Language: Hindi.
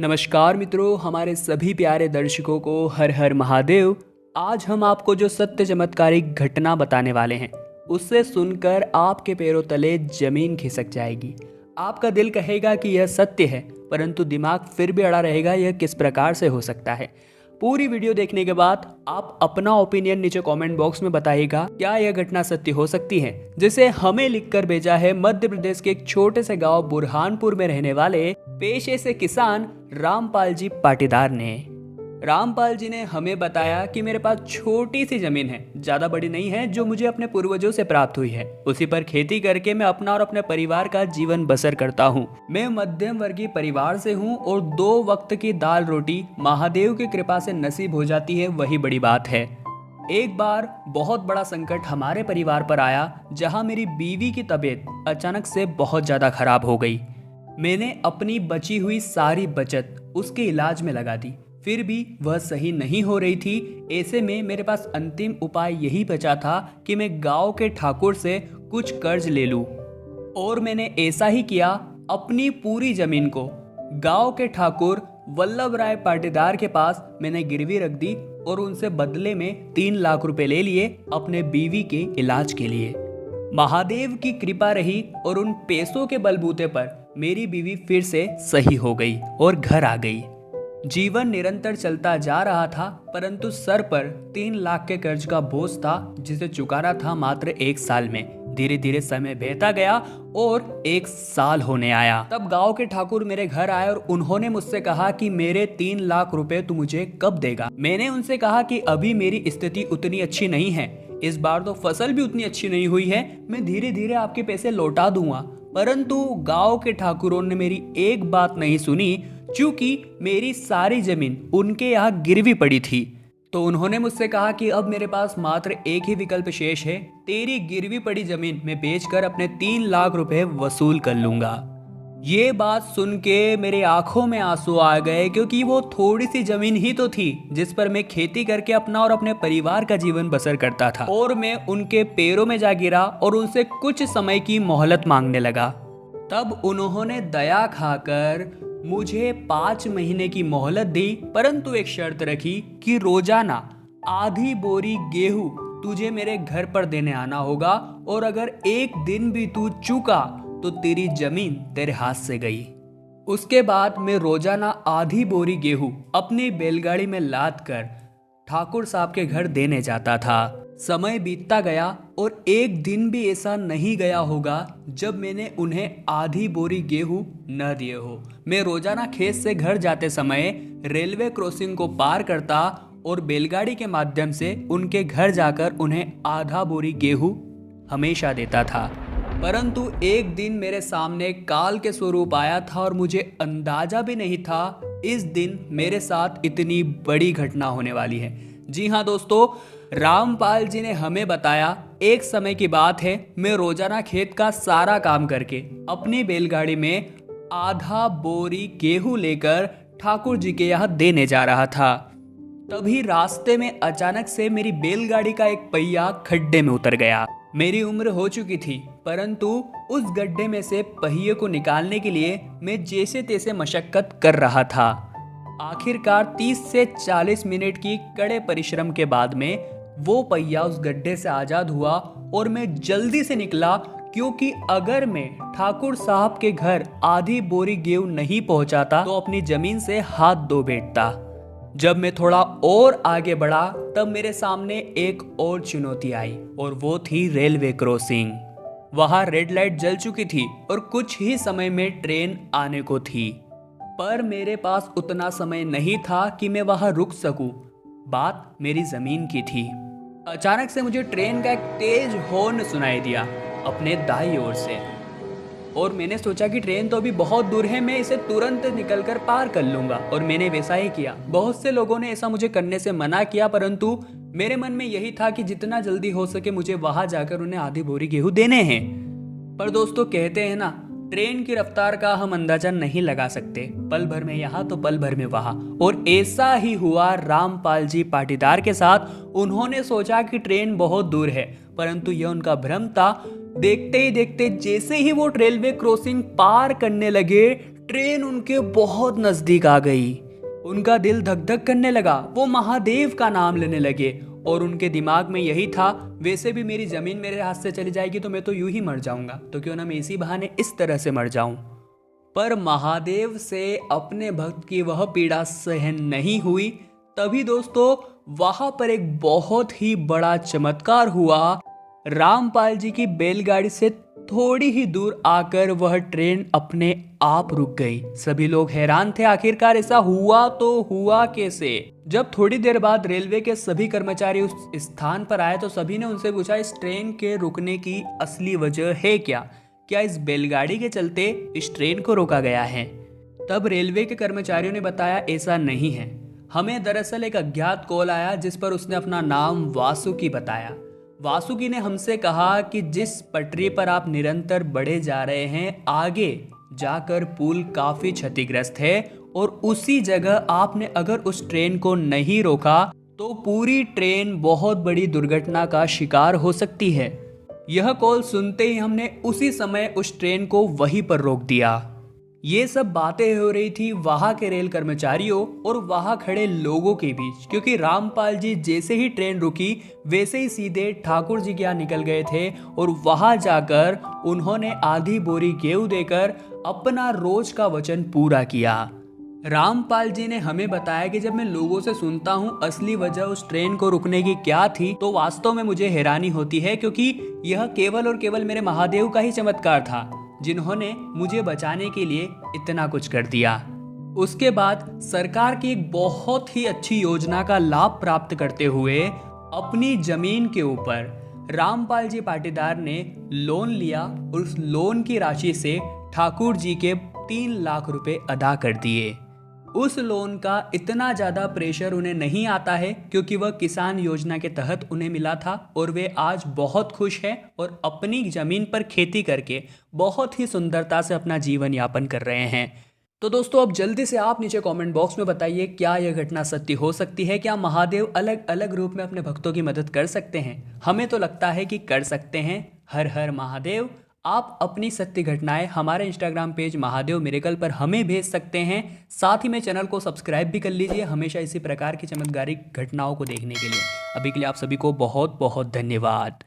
नमस्कार मित्रों, हमारे सभी प्यारे दर्शकों को हर हर महादेव। आज हम आपको जो सत्य चमत्कारिक घटना बताने वाले हैं उससे सुनकर आपके पैरों तले जमीन खिसक जाएगी। आपका दिल कहेगा कि यह सत्य है, परंतु दिमाग फिर भी अड़ा रहेगा यह किस प्रकार से हो सकता है। पूरी वीडियो देखने के बाद आप अपना ओपिनियन नीचे कमेंट बॉक्स में बताइएगा क्या यह घटना सत्य हो सकती है, जिसे हमें लिखकर भेजा है मध्य प्रदेश के एक छोटे से गांव बुरहानपुर में रहने वाले पेशे से किसान रामपाल जी पाटीदार ने। रामपाल जी ने हमें बताया कि मेरे पास छोटी सी जमीन है, ज्यादा बड़ी नहीं है, जो मुझे अपने पूर्वजों से प्राप्त हुई है। उसी पर खेती करके मैं अपना और अपने परिवार का जीवन बसर करता हूँ। मैं मध्यम वर्गीय परिवार से हूँ और 2 वक्त की दाल रोटी महादेव की कृपा से नसीब हो जाती है, वही बड़ी बात है। एक बार बहुत बड़ा संकट हमारे परिवार पर आया, जहाँ मेरी बीवी की तबीयत अचानक से बहुत ज्यादा खराब हो गई। मैंने अपनी बची हुई सारी बचत उसके इलाज में लगा दी, फिर भी वह सही नहीं हो रही थी। ऐसे में मेरे पास अंतिम उपाय यही बचा था कि मैं गांव के ठाकुर से कुछ कर्ज ले लूं। और मैंने ऐसा ही किया। अपनी पूरी जमीन को गांव के ठाकुर वल्लभ राय पाटीदार के पास मैंने गिरवी रख दी और उनसे बदले में 3 लाख रुपए ले लिए अपने बीवी के इलाज के लिए। महादेव की कृपा रही और उन पैसों के बलबूते पर मेरी बीवी फिर से सही हो गई और घर आ गई। जीवन निरंतर चलता जा रहा था, परंतु सर पर 3 लाख के कर्ज का बोझ था, जिसे चुकाना था मात्र 1 साल में। धीरे धीरे समय बहता गया और 1 साल होने आया। तब गांव के ठाकुर मेरे घर आए और उन्होंने मुझसे कहा कि मेरे 3 लाख रुपए तू मुझे कब देगा। मैंने उनसे कहा कि अभी मेरी स्थिति उतनी अच्छी नहीं है, इस बार तो फसल भी उतनी अच्छी नहीं हुई है, मैं धीरे धीरे आपके पैसे लौटा दूंगा। परंतु गांव के ठाकुरों ने मेरी एक बात नहीं सुनी, क्योंकि मेरी सारी जमीन उनके यहाँ गिरवी पड़ी थी। तो उन्होंने मुझसे कहा कि अब मेरे पास मात्र एक ही विकल्प शेष है, तेरी गिरवी पड़ी जमीन मैं बेचकर अपने 3 लाख रुपए वसूल कर लूंगा। ये बात सुन के मेरे आंखों में आंसू आ गए, क्योंकि वो थोड़ी सी जमीन ही तो थी जिस पर मैं खेती करके अपना और अपने परिवार का जीवन बसर करता था। और मैं उनके पैरों में जा गिरा और उनसे कुछ समय की मोहलत मांगने लगा। तब उन्होंने दया खाकर मुझे 5 महीने की मोहलत दी, परंतु एक शर्त रखी कि रोजाना आधी बोरी गेहूं तुझे मेरे घर पर देने आना होगा, और अगर एक दिन भी तू चूका तो तेरी जमीन तेरे हाथ से गई। उसके बाद मैं रोजाना आधी बोरी गेहूं अपनी बैलगाड़ी में लाद कर ठाकुर साहब के घर देने जाता था। समय बीतता गया और एक दिन भी ऐसा नहीं गया होगा जब मैंने उन्हें आधी बोरी गेहूं न दिए हो। मैं रोजाना खेत से घर जाते समय रेलवे क्रॉसिंग को पार करता और बैलगाड़ी के माध्यम से उनके घर जाकर उन्हें आधा बोरी गेहूं हमेशा देता था। परंतु एक दिन मेरे सामने काल के स्वरूप आया था और मुझे अंदाजा भी नहीं था इस दिन मेरे साथ इतनी बड़ी घटना होने वाली है। जी हाँ दोस्तों, रामपाल जी ने हमें बताया, एक समय की बात है, मैं रोजाना खेत का सारा काम करके अपनी बैलगाड़ी में आधा बोरी गेहूं लेकर ठाकुर जी के यहाँ देने जा रहा था। तभी रास्ते में अचानक से मेरी बैलगाड़ी का एक पहिया खड्डे में उतर गया। मेरी उम्र हो चुकी थी, परंतु उस गड्ढे में से पहिए को निकालने के लिए मैं जैसे तैसे मशक्कत कर रहा था। आखिरकार 30 से 40 मिनट की कड़े परिश्रम के बाद में वो पहिया उस गड्ढे से आजाद हुआ और मैं जल्दी से निकला, क्योंकि अगर मैं ठाकुर साहब के घर आधी बोरी गेहूं नहीं पहुंचाता तो अपनी जमीन से हाथ धो बैठता। जब मैं थोड़ा और आगे बढ़ा तब मेरे सामने एक और चुनौती आई, और वो थी रेलवे क्रॉसिंग। वहां रेड लाइट जल चुकी थी और कुछ ही समय में ट्रेन आने को थी, पर मेरे पास उतना समय नहीं था कि मैं वहां रुक सकूं। बात मेरी जमीन की थी। अचानक से मुझे ट्रेन का एक तेज हॉर्न सुनाई दिया अपने दाईं ओर से, और मैंने सोचा कि ट्रेन तो अभी बहुत दूर है, मैं इसे तुरंत निकलकर पार कर लूंगा, और मैंने वैसा ही किया। बहुत से लोगों ने ऐसा मुझे करने से मना किया, परंतु मेरे मन में यही था कि जितना जल्दी हो सके मुझे वहां जाकर उन्हें आधी बोरी गेहूं देने हैं। पर दोस्तों, कहते हैं ना, ट्रेन की रफ्तार का हम अंदाजा नहीं लगा सकते, पल भर में यहाँ तो पल भर में वहां। और ऐसा ही हुआ रामपाल जी पाटीदार के साथ। उन्होंने सोचा कि ट्रेन बहुत दूर है, परंतु यह उनका भ्रम था। देखते ही देखते जैसे ही वो रेलवे क्रॉसिंग पार करने लगे, ट्रेन उनके बहुत नजदीक आ गई। उनका दिल धक धक करने लगा। वो महादेव का नाम लेने लगे और उनके दिमाग में यही था, वैसे भी मेरी जमीन मेरे हाथ से चली जाएगी तो मैं तो यूं ही मर जाऊंगा, तो क्यों ना मैं इसी बहाने इस तरह से मर जाऊं। पर महादेव से अपने भक्त की वह पीड़ा सहन नहीं हुई। तभी दोस्तों वहां पर एक बहुत ही बड़ा चमत्कार हुआ। रामपाल जी की बैलगाड़ी से थोड़ी ही दूर आकर वह ट्रेन अपने आप रुक गई। सभी लोग हैरान थे, आखिरकार ऐसा हुआ तो हुआ कैसे। जब थोड़ी देर बाद रेलवे के सभी कर्मचारी उस स्थान पर आए तो सभी ने उनसे पूछा, इस ट्रेन के रुकने की असली वजह है क्या? क्या इस बैलगाड़ी के चलते इस ट्रेन को रोका गया है? तब रेलवे के कर्मचारियों ने बताया, ऐसा नहीं है। हमें दरअसल एक अज्ञात कॉल आया जिस पर उसने अपना नाम वासुकी बताया। वासुकी ने हमसे कहा कि जिस पटरी पर आप निरंतर बढ़े जा रहे हैं, आगे जाकर पुल काफी क्षतिग्रस्त है और उसी जगह आपने अगर उस ट्रेन को नहीं रोका तो पूरी ट्रेन बहुत बड़ी दुर्घटना का शिकार हो सकती है। यह कॉल सुनते ही हमने उसी समय उस ट्रेन को वहीं पर रोक दिया। ये सब बातें हो रही थी वहां के रेल कर्मचारियों और वहां खड़े लोगों के बीच, क्योंकि रामपाल जी जैसे ही ट्रेन रुकी वैसे ही सीधे ठाकुर जी के यहाँ निकल गए थे और वहां जाकर उन्होंने आधी बोरी गेहूं देकर अपना रोज का वचन पूरा किया। रामपाल जी ने हमें बताया कि जब मैं लोगों से सुनता हूँ असली वजह उस ट्रेन को रुकने की क्या थी, तो वास्तव में मुझे हैरानी होती है, क्योंकि यह केवल और केवल मेरे महादेव का ही चमत्कार था, जिन्होंने मुझे बचाने के लिए इतना कुछ कर दिया। उसके बाद सरकार की एक बहुत ही अच्छी योजना का लाभ प्राप्त करते हुए अपनी जमीन के ऊपर रामपाल जी पाटीदार ने लोन लिया और उस लोन की राशि से ठाकुर जी के 3 लाख रुपए अदा कर दिए। उस लोन का इतना ज़्यादा प्रेशर उन्हें नहीं आता है, क्योंकि वह किसान योजना के तहत उन्हें मिला था और वे आज बहुत खुश हैं और अपनी ज़मीन पर खेती करके बहुत ही सुंदरता से अपना जीवन यापन कर रहे हैं। तो दोस्तों अब जल्दी से आप नीचे कमेंट बॉक्स में बताइए, क्या यह घटना सत्य हो सकती है? क्या महादेव अलग अलग रूप में अपने भक्तों की मदद कर सकते हैं? हमें तो लगता है कि कर सकते हैं। हर हर महादेव। आप अपनी सत्य घटनाएं हमारे इंस्टाग्राम पेज महादेव मिरेकल पर हमें भेज सकते हैं। साथ ही में चैनल को सब्सक्राइब भी कर लीजिए हमेशा इसी प्रकार की चमत्कारिक घटनाओं को देखने के लिए। अभी के लिए आप सभी को बहुत बहुत धन्यवाद।